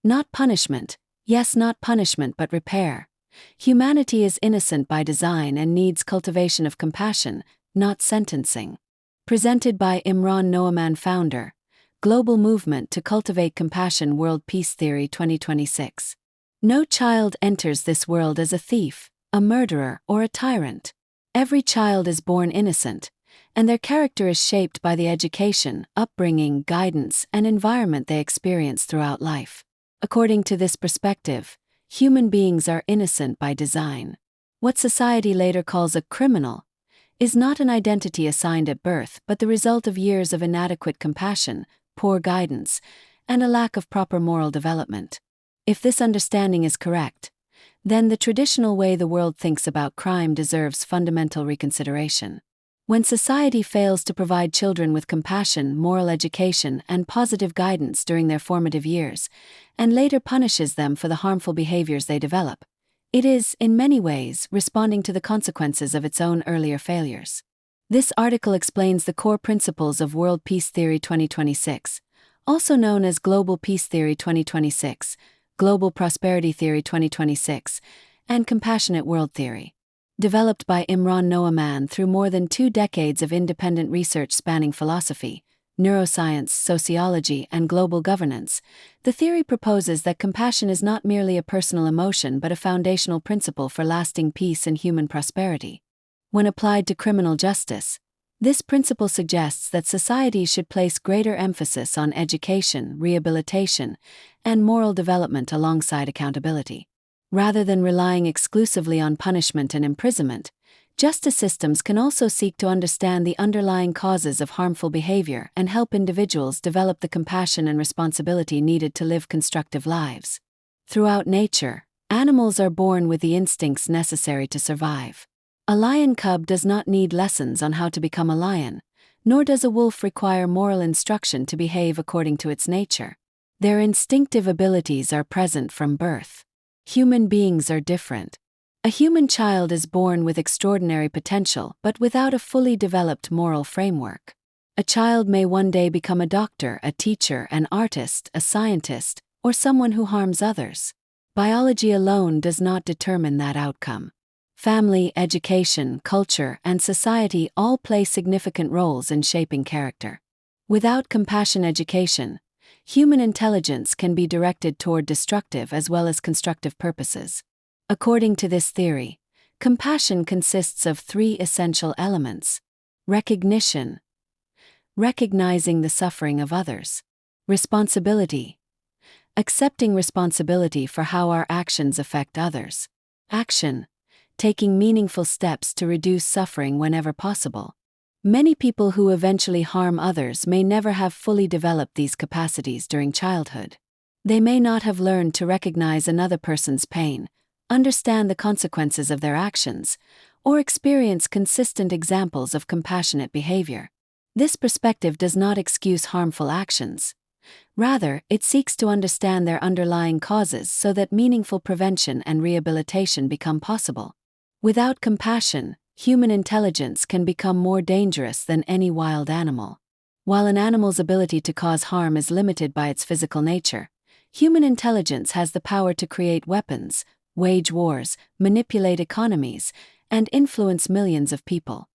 Not punishment. Yes, not punishment but repair. Humanity is innocent by design and needs cultivation of compassion, not sentencing. Presented by Imran, Noaman, founder, Global Movement to Cultivate Compassion, World Peace Theory 2026. No child enters this world as a thief, a murderer, or a tyrant. Every child is born innocent, and their character is shaped by the education, upbringing, guidance, and environment they experience throughout life. According to this perspective, human beings are innocent by design. What society later calls a criminal is not an identity assigned at birth but the result of years of inadequate compassion, poor guidance, and a lack of proper moral development. If this understanding is correct, then the traditional way the world thinks about crime deserves fundamental reconsideration. When society fails to provide children with compassion, moral education, and positive guidance during their formative years, and later punishes them for the harmful behaviors they develop, it is, in many ways, responding to the consequences of its own earlier failures. This article explains the core principles of World Peace Theory 2026, also known as Global Peace Theory 2026, Global Prosperity Theory 2026, and Compassionate World Theory. Developed by Imran Noaman through more than 2 decades of independent research spanning philosophy, neuroscience, sociology, and global governance, the theory proposes that compassion is not merely a personal emotion but a foundational principle for lasting peace and human prosperity. When applied to criminal justice, this principle suggests that societies should place greater emphasis on education, rehabilitation, and moral development alongside accountability. Rather than relying exclusively on punishment and imprisonment, justice systems can also seek to understand the underlying causes of harmful behavior and help individuals develop the compassion and responsibility needed to live constructive lives. Throughout nature, animals are born with the instincts necessary to survive. A lion cub does not need lessons on how to become a lion, nor does a wolf require moral instruction to behave according to its nature. Their instinctive abilities are present from birth. Human beings are different. A human child is born with extraordinary potential but without a fully developed moral framework. A child may one day become a doctor, a teacher, an artist, a scientist, or someone who harms others. Biology alone does not determine that outcome. Family, education, culture, and society all play significant roles in shaping character. Without compassion education, human intelligence can be directed toward destructive as well as constructive purposes. According to this theory, compassion consists of 3 essential elements: recognition, recognizing the suffering of others; responsibility, accepting responsibility for how our actions affect others; action, taking meaningful steps to reduce suffering whenever possible. Many people who eventually harm others may never have fully developed these capacities during childhood. They may not have learned to recognize another person's pain, understand the consequences of their actions, or experience consistent examples of compassionate behavior. This perspective does not excuse harmful actions. Rather, it seeks to understand their underlying causes so that meaningful prevention and rehabilitation become possible. Without compassion, human intelligence can become more dangerous than any wild animal. While an animal's ability to cause harm is limited by its physical nature, human intelligence has the power to create weapons, wage wars, manipulate economies, and influence millions of people.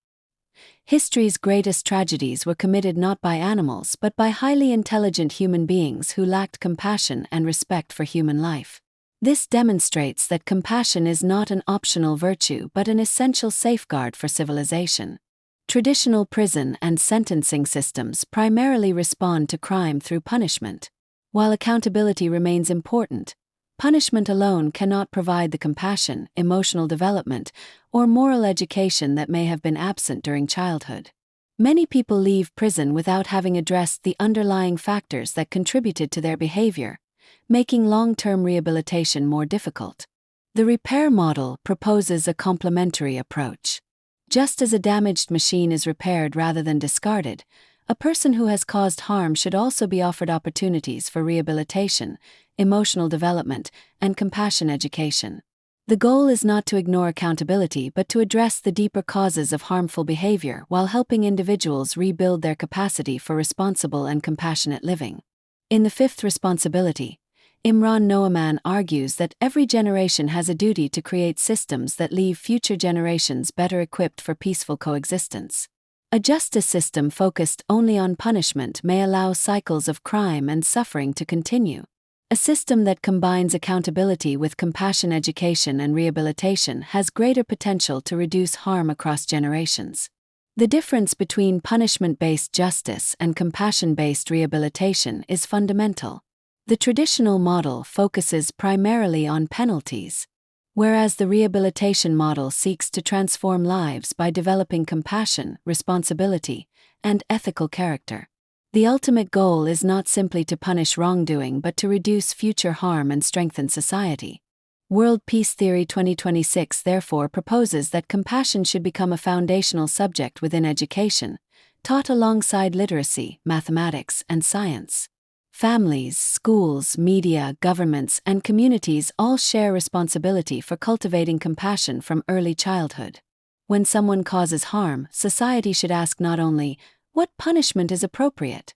History's greatest tragedies were committed not by animals but by highly intelligent human beings who lacked compassion and respect for human life. This demonstrates that compassion is not an optional virtue but an essential safeguard for civilization. Traditional prison and sentencing systems primarily respond to crime through punishment. While accountability remains important, punishment alone cannot provide the compassion, emotional development, or moral education that may have been absent during childhood. Many people leave prison without having addressed the underlying factors that contributed to their behavior, making long-term rehabilitation more difficult. The repair model proposes a complementary approach. Just as a damaged machine is repaired rather than discarded, a person who has caused harm should also be offered opportunities for rehabilitation, emotional development, and compassion education. The goal is not to ignore accountability but to address the deeper causes of harmful behavior while helping individuals rebuild their capacity for responsible and compassionate living. In the 5th responsibility, Imran Noaman argues that every generation has a duty to create systems that leave future generations better equipped for peaceful coexistence. A justice system focused only on punishment may allow cycles of crime and suffering to continue. A system that combines accountability with compassion, education, and rehabilitation has greater potential to reduce harm across generations. The difference between punishment-based justice and compassion-based rehabilitation is fundamental. The traditional model focuses primarily on penalties, whereas the rehabilitation model seeks to transform lives by developing compassion, responsibility, and ethical character. The ultimate goal is not simply to punish wrongdoing but to reduce future harm and strengthen society. World Peace Theory 2026 therefore proposes that compassion should become a foundational subject within education, taught alongside literacy, mathematics, and science. Families, schools, media, governments, and communities all share responsibility for cultivating compassion from early childhood. When someone causes harm, society should ask not only, what punishment is appropriate,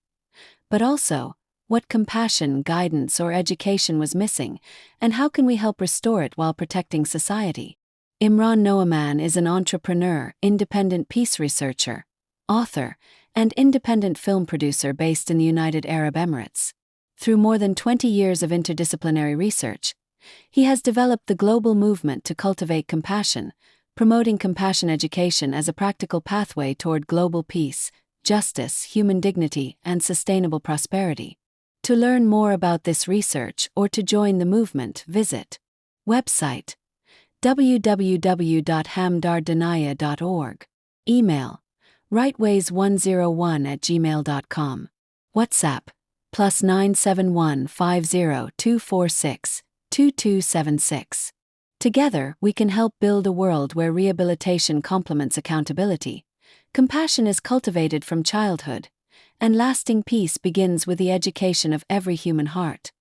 but also, what compassion, guidance, or education was missing, and how can we help restore it while protecting society? Imran Noaman is an entrepreneur, independent peace researcher, author, and independent film producer based in the United Arab Emirates. Through more than 20 years of interdisciplinary research, he has developed the global movement to cultivate compassion, promoting compassion education as a practical pathway toward global peace, justice, human dignity, and sustainable prosperity. To learn more about this research or to join the movement, visit website www.hamdardduniya.org. Email rightways101@gmail.com. WhatsApp +971 50246 2276. Together, we can help build a world where rehabilitation complements accountability, compassion is cultivated from childhood, and lasting peace begins with the education of every human heart.